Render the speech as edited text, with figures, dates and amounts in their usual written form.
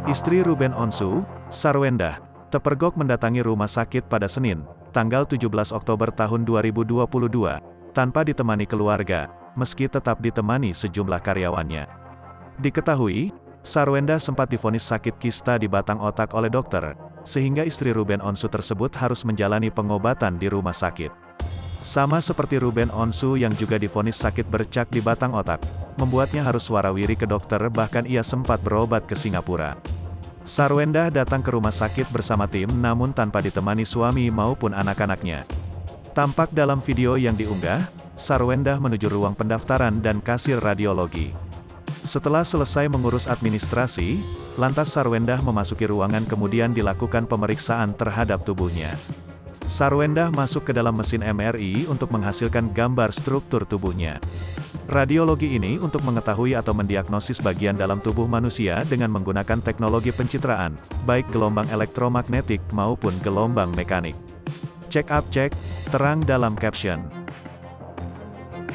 Istri Ruben Onsu, Sarwendah, Tepergok mendatangi rumah sakit pada Senin, tanggal 17 Oktober tahun 2022, tanpa ditemani keluarga, meski tetap ditemani sejumlah karyawannya. Diketahui, Sarwendah sempat divonis sakit kista di batang otak oleh dokter, sehingga istri Ruben Onsu tersebut harus menjalani pengobatan di rumah sakit. Sama seperti Ruben Onsu yang juga divonis sakit bercak di batang otak, membuatnya harus warawiri ke dokter, bahkan ia sempat berobat ke Singapura. Sarwendah datang ke rumah sakit bersama tim namun tanpa ditemani suami maupun anak-anaknya. Tampak dalam video yang diunggah, Sarwendah menuju ruang pendaftaran dan kasir radiologi. Setelah selesai mengurus administrasi, lantas Sarwendah memasuki ruangan kemudian dilakukan pemeriksaan terhadap tubuhnya. Sarwendah masuk ke dalam mesin MRI untuk menghasilkan gambar struktur tubuhnya. Radiologi ini untuk mengetahui atau mendiagnosis bagian dalam tubuh manusia dengan menggunakan teknologi pencitraan, baik gelombang elektromagnetik maupun gelombang mekanik. Check up cek, terang dalam caption.